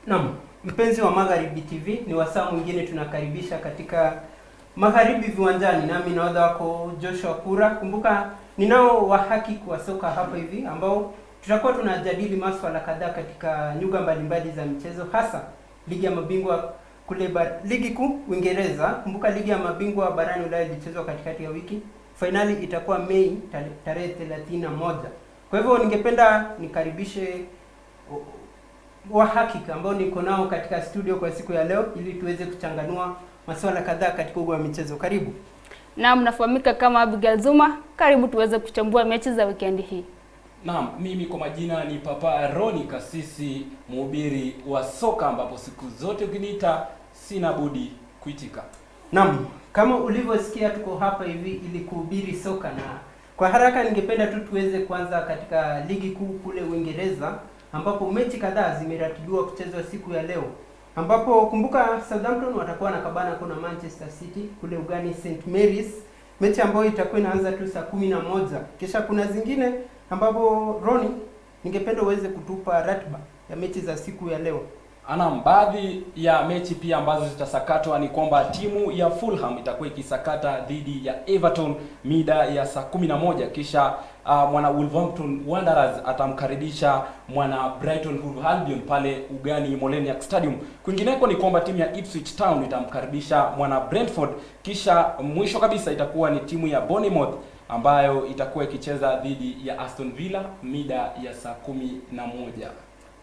Naam, mpenzi wa Magharibi TV, ni wasaa mwingine tunakaribisha katika Magharibi Viwanjani, nami nahodha wako Joshua Kura. Kumbuka ninao wahaki wa soka hapa hivi ambao tutakuwa tunajadili masuala kadhaa katika nyuga mbalimbali za michezo, hasa ligi ya mabingwa kule ligi kuu Uingereza. Kumbuka ligi ya mabingwa barani Ulaya ilichezwa katikati ya wiki. Finali itakuwa Mei tarehe 31. Kwa hivyo ningependa nikaribishe wahakika ambao niko nao katika studio kwa siku ya leo ili tuweze kuchanganua masuala kadhaa katika uga wa michezo. Karibu. Naam, nafahamika kama Abigail Zuma. Karibu tuweze kuchambua mechi za weekend hii. Naam, mimi kwa majina ni Papa Roni Kasisi, mhubiri wa soka, ambapo siku zote ukiniita sina budi kuitika. Naam, kama ulivyosikia tuko hapa hivi ili kuhubiri soka, na kwa haraka ningependa tu tuweze kuanza katika ligi kuu kule Uingereza ambapo mechi kadhaa zimeratibiwa kuchezwa siku ya leo, ambapo kumbuka Southampton watakuwa na kabana kuna Manchester City kule ugani St Mary's, mechi ambayo itakuwa inaanza tu saa 11. Kisha kuna zingine ambapo Roni, ningependa uweze kutupa ratiba ya mechi za siku ya leo. Naam, baadhi ya mechi pia ambazo zitasakatwa ni kwamba timu ya Fulham itakuwa ikisakata dhidi ya Everton mida ya saa 11, kisha mwana Wolverhampton Wanderers atamkaribisha mwana Brighton Hove Albion pale ugani Molineux Stadium. Kwingineko ni kwamba timu ya Ipswich Town itamkaribisha mwana Brentford, kisha mwisho kabisa itakuwa ni timu ya Bournemouth ambayo itakuwa ikicheza dhidi ya Aston Villa mida ya saa 11.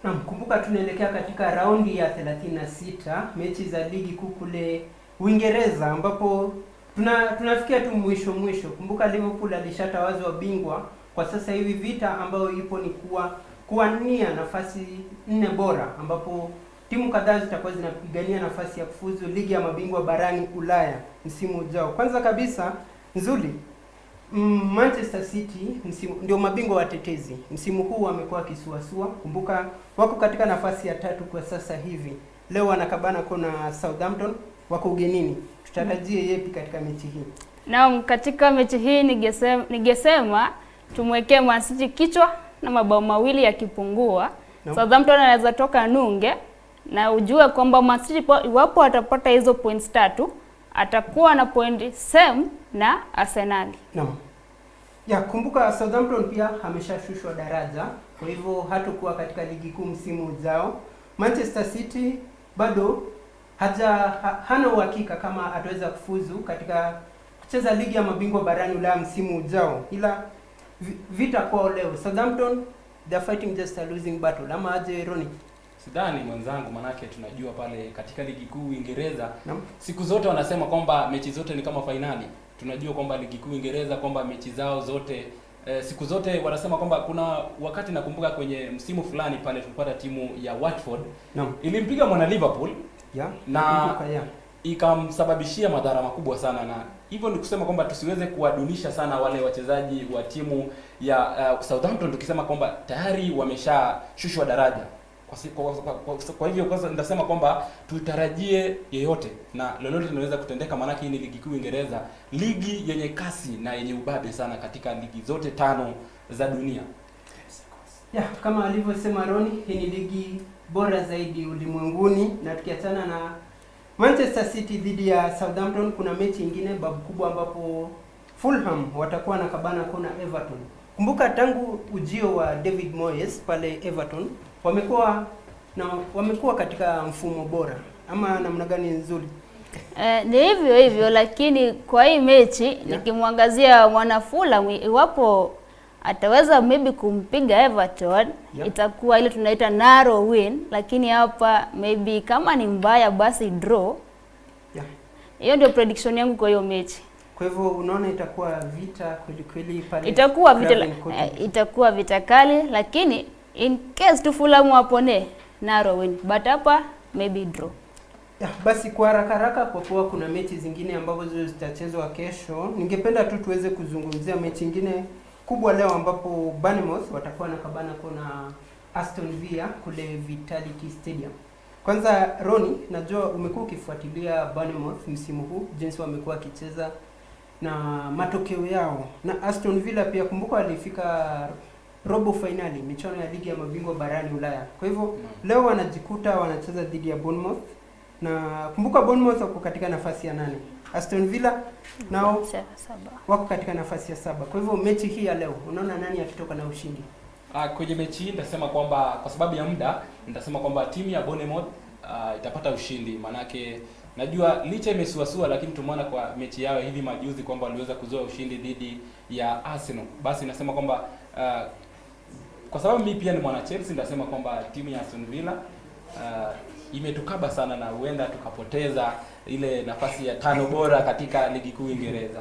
Naam, kumbuka tunaelekea katika raundi ya 36 mechi za ligi kuu kule Uingereza ambapo tunafikia tu mwisho. Kumbuka Liverpool alishatawazwa bingwa. Kwa sasa hivi vita ambayo ipo ni kuwania nafasi 4 bora, ambapo timu kadhaa zitakuwa zinapigania nafasi ya kufuzu ligi ya mabingwa barani Ulaya msimu ujao. Kwanza kabisa nzuri, Manchester City ndio mabingwa watetezi. Msimu huu wamekuwa kisuasua. Kumbuka wako katika nafasi ya 3 kwa sasa hivi. Leo wanakabana kuna Southampton, wako ugenini. Tutarajie yepi katika mechi hii? Naam, katika mechi hii ningesema tumwekee Man City kichwa na mabao mawili yakipungua. No. Southampton anaweza toka nunge, na ujue kwamba Man City iwapo atapata hizo points 3 atakuwa na point same na Arsenal. Naam. Ya, kumbuka Southampton pia ameshashushwa daraja, kwa hivyo hatakuwa katika ligi kuu msimu ujao. Manchester City bado hana uhakika kama ataweza kufuzu katika kucheza ligi ya mabingwa barani Ulaya msimu ujao. Ila vita kwao leo. Southampton they are fighting just a losing battle. Ama aje Roni? Sidhani mwenzangu, manake tunajua pale katika ligi kuu Uingereza siku zote wanasema kwamba mechi zote ni kama finali. Tunajua kwamba ligi kuu Uingereza kwamba mechi zao zote siku zote wanasema kwamba kuna wakati nakumbuka kwenye msimu fulani pale tulipata timu ya Watford ilimpiga mwana Liverpool na ikamsababishia madhara makubwa sana, na hivyo ni kusema kwamba tusiweze kuwadunisha sana wale wachezaji wa timu ya Southampton tukisema kwamba tayari wameshashushwa daraja. Kwa hivyo kwanza nitasema kwamba tutarajie yeyote na lolote linaweza kutendeka, maana hii ni ligi kuu Uingereza, ligi yenye kasi na yenye ubabe sana katika ligi zote 5 za dunia. Ya, kama alivyosema Roni, hii ni ligi bora zaidi ulimwenguni. Na tukiachana na Manchester City dhidi ya Southampton, kuna mechi nyingine babu kubwa ambapo Fulham watakuwa na kabana kona Everton. Kumbuka tangu ujio wa David Moyes pale Everton wamekuwa katika mfumo bora, ama namna gani nzuri? Ni hivyo, lakini kwa hii mechi nikimwangazia mwana Fulham, iwapo ataweza maybe kumpiga Everton, itakuwa ile tunaita narrow win, lakini hapa maybe kama ni mbaya basi draw. Hiyo ndio prediction yangu kwa hiyo mechi. Kwa hivyo unaona itakuwa vita kweli pale. Itakuwa vita kali, lakini in case tu Fulham wapone narrow win, but hapa maybe draw. Ya, basi kwa haraka kwa kuwa kuna mechi zingine ambazo zitachezwa kesho, ningependa tu tuweze kuzungumzia mechi nyingine kubwa leo ambapo Bournemouth watakuwa na kabana kuna Aston Villa kule Vitality Stadium. Kwanza Roni, najua umekuwa ukifuatilia Bournemouth msimu huu jinsi wamekuwa wakicheza na matokeo yao, na Aston Villa pia kumbuka walifika robo finali, michuano ya ligi ya mabingwa barani Ulaya. Kwa hivyo leo wanajikuta wanacheza dhidi ya Bournemouth, na kumbuka Bournemouth wako katika nafasi ya 8. Aston Villa nao wako katika nafasi ya 7. Kwa hivyo mechi hii ya leo unaona nani akitoka na ushindi? Kwenye mechi hii nitasema kwamba kwa sababu ya muda nitasema kwamba timu ya Bournemouth itapata ushindi. Manake najua licha imesuasua, lakini tumeona kwa mechi yao hivi majuzi kwamba waliweza kuzoa ushindi dhidi ya Arsenal. Basi nasema kwamba kwa sababu mimi pia ni mwana Chelsea, nitasema kwamba timu ya Aston Villa imetukaba sana na huenda tukapoteza ile nafasi ya 5 bora katika ligi kuu Uingereza.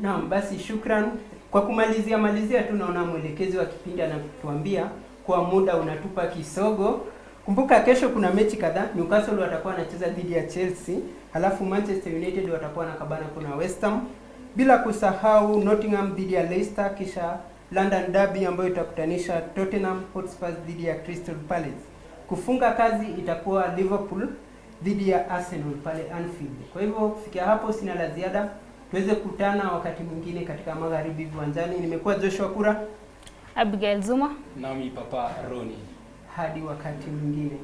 Naam, basi shukran. Kwa kumalizia tu naona mwelekezi wa kipindi anatuambia kwa muda unatupa kisogo. Kumbuka kesho kuna mechi kadhaa. Newcastle watakuwa wanacheza dhidi ya Chelsea, halafu Manchester United watakuwa na kabana kuna West Ham. Bila kusahau Nottingham dhidi ya Leicester, kisha London Derby ambayo itakutanisha Tottenham Hotspur dhidi ya Crystal Palace. Kufunga kazi itakuwa Liverpool dhidi ya Arsenal pale Anfield. Kwa hivyo kufikia hapo sina la ziada. Tuweze kukutana wakati mwingine katika magharibi viwanjani. Nimekuwa Joshua Kura, Abigail Zuma, nami Papa Roni. Hadi wakati mwingine.